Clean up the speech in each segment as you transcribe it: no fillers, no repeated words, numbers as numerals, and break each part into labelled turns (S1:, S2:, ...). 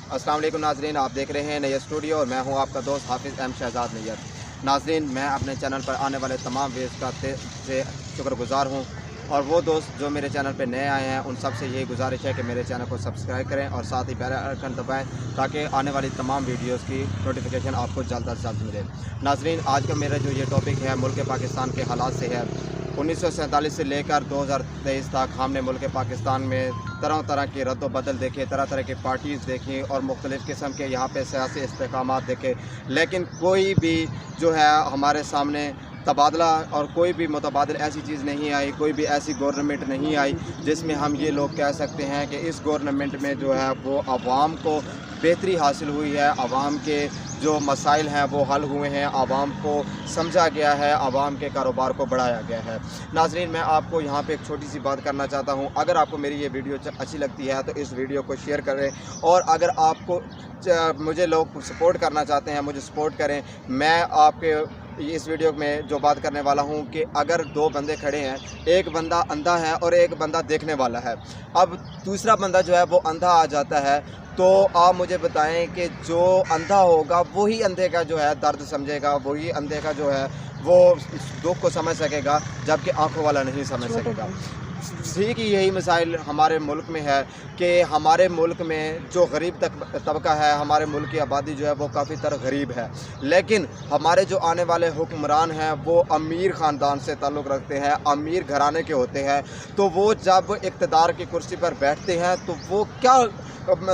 S1: अस्सलाम वालेकुम नाज़रीन, आप देख रहे हैं नया स्टूडियो और मैं हूं आपका दोस्त हाफिज़ एम शहजाद नैयर। नाज़रीन, मैं अपने चैनल पर आने वाले तमाम व्यूज़ का से शुक्रगुज़ार हूं और वो दोस्त जो मेरे चैनल पर नए आए हैं उन सब से यही गुजारिश है कि मेरे चैनल को सब्सक्राइब करें और साथ ही बेल आइकन दबाएं ताकि आने वाली तमाम वीडियोस की नोटिफिकेशन आपको जल्द अज जल्द मिले। नाज़रीन, आज का मेरा जो ये टॉपिक है मुल्क पाकिस्तान के हालात से है। 1947 से लेकर 2023 तक हमने मुल्क पाकिस्तान में तरह तरह के रद्द बदल देखे, तरह तरह की पार्टीज़ देखी और मुख्तलिफ़ किस्म के यहाँ पे सियासी इस्तेकामात देखे, लेकिन कोई भी जो है हमारे सामने तबादला और कोई भी मुतबादल ऐसी चीज़ नहीं आई, कोई भी ऐसी गवर्नमेंट नहीं आई जिसमें हम ये लोग कह सकते हैं कि इस गवर्नमेंट में जो है वो आवाम को बेहतरी हासिल हुई है, आवाम के जो मसाइल हैं वो हल हुए हैं, आवाम को समझा गया है, आवाम के कारोबार को बढ़ाया गया है। नाज़रीन, मैं आपको यहाँ पे एक छोटी सी बात करना चाहता हूँ। अगर आपको मेरी ये वीडियो अच्छी लगती है तो इस वीडियो को शेयर करें और अगर आपको मुझे लोग सपोर्ट करना चाहते हैं मुझे सपोर्ट करें। मैं आपके इस वीडियो में जो बात करने वाला हूं कि अगर दो बंदे खड़े हैं, एक बंदा अंधा है और एक बंदा देखने वाला है, अब दूसरा बंदा जो है वो अंधा आ जाता है, तो आप मुझे बताएं कि जो अंधा होगा वही अंधे का जो है दर्द समझेगा, वही अंधे का जो है वो दुख को समझ सकेगा, जबकि आंखों वाला नहीं समझ सकेगा। ठीक ही यही मिसाइल हमारे मुल्क में है कि हमारे मुल्क में जो गरीब तबका है, हमारे मुल्क की आबादी जो है वो काफ़ी तर गरीब है, लेकिन हमारे जो आने वाले हुक्मरान हैं वो अमीर ख़ानदान से ताल्लुक़ रखते हैं, अमीर घराने के होते हैं। तो वो जब इक़्तिदार की कुर्सी पर बैठते हैं तो वो क्या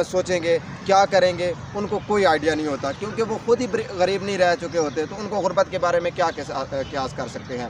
S1: सोचेंगे, क्या करेंगे, उनको कोई आइडिया नहीं होता, क्योंकि वो खुद ही गरीब नहीं रह चुके होते, तो उनको गुर्बत के बारे में क्या क़यास कर सकते हैं।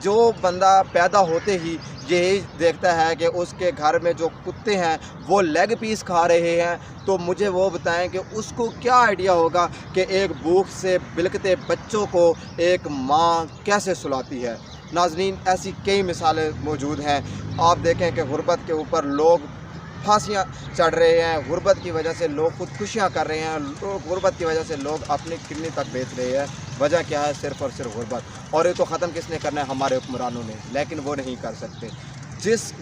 S1: जो बंदा पैदा होते ही यही देखता है कि उसके घर में जो कुत्ते हैं वो लेग पीस खा रहे हैं, तो मुझे वो बताएं कि उसको क्या आइडिया होगा कि एक भूख से बिलकते बच्चों को एक माँ कैसे सुलाती है। नाज़रीन, ऐसी कई मिसालें मौजूद हैं। आप देखें कि गुर्बत के ऊपर लोग फांसियाँ चढ़ रहे हैं, गुर्बत की वजह से लोग खुदकुशियाँ कर रहे हैं, गुर्बत की वजह से लोग अपनी किडनी तक बेच रहे हैं। वजह क्या है? सिर्फ़ और सिर्फ गुर्बत। और ये तो ख़त्म किसने करना है? हमारे हुक्मरानों ने, लेकिन वो नहीं कर सकते।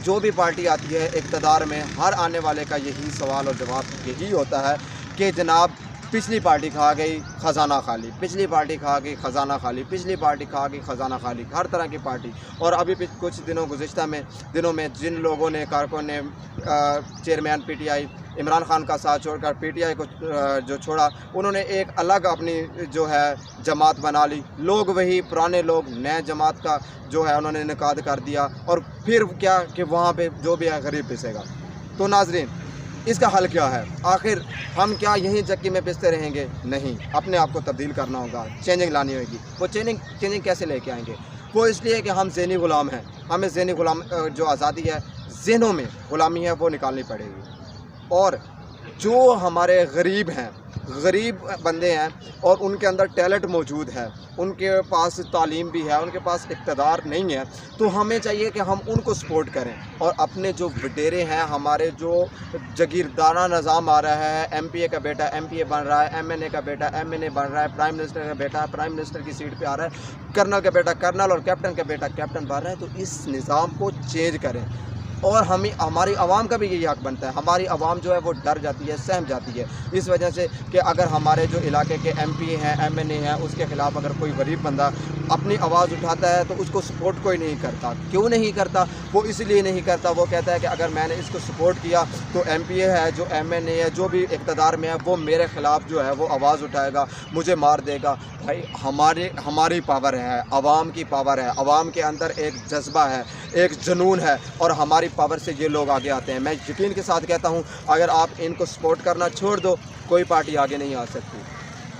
S1: जो भी पार्टी आती है इक़्तिदार में, हर आने वाले का यही सवाल और जवाब यही होता है कि जनाब पिछली पार्टी खा गई ख़जाना खाली, पिछली पार्टी खा गई ख़जाना खाली, पिछली पार्टी खा गई ख़जाना खाली, हर तरह की पार्टी। और अभी कुछ गुज़िश्ता दिनों में जिन लोगों ने, कारकुन ने चेयरमैन पीटीआई इमरान खान का साथ छोड़कर पीटीआई को जो छोड़ा, उन्होंने एक अलग अपनी जो है जमात बना ली। लोग वही पुराने लोग नए जमात का जो है उन्होंने इनकाद कर दिया, और फिर क्या कि वहाँ पे जो भी है गरीब पिसेगा। तो नाज़रीन, इसका हल क्या है? आखिर हम क्या यहीं चक्की में पिसते रहेंगे? नहीं, अपने आप को तब्दील करना होगा, चेंजिंग लानी होगी। वो चेंजिंग कैसे लेके आएंगे? वो इसलिए कि हम ज़हनी ग़ुलाम हैं, हमें ज़हनी ग़ुलाम जो आज़ादी है, ज़हनों में ग़ुलामी है, वो निकालनी पड़ेगी। और जो हमारे गरीब हैं, गरीब बंदे हैं और उनके अंदर टैलेंट मौजूद है, उनके पास तालीम भी है, उनके पास इक़्तिदार नहीं है, तो हमें चाहिए कि हम उनको सपोर्ट करें। और अपने जो वडेरे हैं, हमारे जो जागीरदारा निज़ाम आ रहा है, एमपीए का बेटा एमपीए बन रहा है, एमएनए का बेटा एमएनए बन रहा है, प्राइम मिनिस्टर का बेटा प्राइम मिनिस्टर की सीट पे आ रहा है, कर्नल का बेटा कर्नल और कैप्टन का बेटा कैप्टन बन रहा है, तो इस निज़ाम को चेंज करें। और हमारी आवाम का भी यही हक़ बनता है। हमारी आवाम जो है वो डर जाती है, सहम जाती है, इस वजह से कि अगर हमारे जो इलाके के एमपी हैं, एमएनए हैं, उसके ख़िलाफ़ अगर कोई गरीब बंदा अपनी आवाज़ उठाता है तो उसको सपोर्ट कोई नहीं करता। क्यों नहीं करता? वो इसलिए नहीं करता, वो कहता है कि अगर मैंने इसको सपोर्ट किया तो एमपीए है, जो एमएनए है, जो भी इक़्तिदार में है, वो मेरे ख़िलाफ़ जो है वो आवाज़ उठाएगा, मुझे मार देगा। भाई, हमारी पावर है, आवाम की पावर है, आवाम के अंदर एक जज्बा है, एक जुनून है, और हमारी पावर से ये लोग आगे आते हैं। मैं यकीन के साथ कहता हूँ, अगर आप इनको सपोर्ट करना छोड़ दो, कोई पार्टी आगे नहीं आ सकती।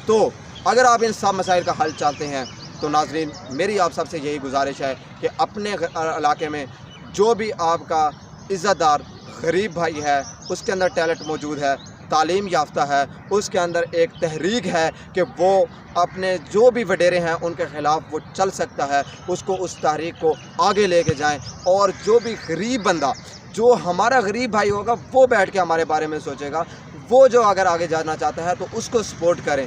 S1: तो अगर आप इन सब मसाइल का हल चाहते हैं तो नाज़रीन, मेरी आप सबसे यही गुजारिश है कि अपने इलाके में जो भी आपका इज़्ज़तदार गरीब भाई है, उसके अंदर टैलेंट मौजूद है, तालीम याफ्ता है, उसके अंदर एक तहरीक है कि वो अपने जो भी वडेरे हैं उनके ख़िलाफ़ वो चल सकता है, उसको उस तहरीक को आगे लेके जाएं। और जो भी गरीब बंदा, जो हमारा गरीब भाई होगा, वो बैठ के हमारे बारे में सोचेगा, वो जो अगर आगे जाना चाहता है तो उसको सपोर्ट करें।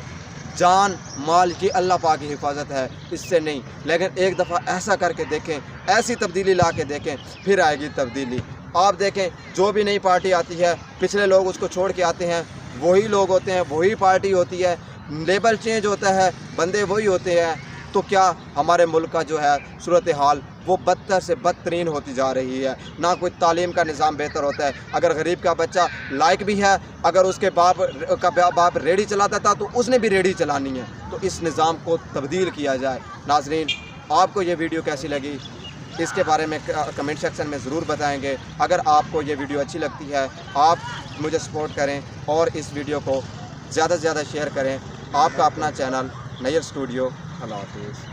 S1: जान माल की अल्लाह पाक की हिफाजत है, इससे नहीं। लेकिन एक दफ़ा ऐसा करके देखें, ऐसी तब्दीली ला के देखें, फिर आएगी तब्दीली। आप देखें, जो भी नई पार्टी आती है, पिछले लोग उसको छोड़ के आते हैं, وہی لوگ ہوتے ہیں, وہی پارٹی ہوتی ہے, لیبل چینج ہوتا ہے, بندے وہی ہوتے ہیں, تو کیا ہمارے ملک کا جو ہے صورتحال وہ بدتر سے بدترین ہوتی جا رہی ہے. نہ کوئی تعلیم کا نظام بہتر ہوتا ہے. اگر غریب کا بچہ لائق بھی ہے, اگر اس کے باپ ریڑھی چلاتا تھا تو اس نے بھی ریڑھی چلانی ہے. تو اس نظام کو تبدیل کیا جائے. ناظرین, آپ کو یہ ویڈیو کیسی لگی اس کے بارے میں کمنٹ سیکشن میں ضرور بتائیں گے. اگر آپ کو یہ ویڈیو اچھی لگتی ہے آپ مجھے سپورٹ کریں اور اس ویڈیو کو زیادہ سے زیادہ شیئر کریں. آپ کا اپنا چینل نیئر اسٹوڈیو. اللہ حافظ.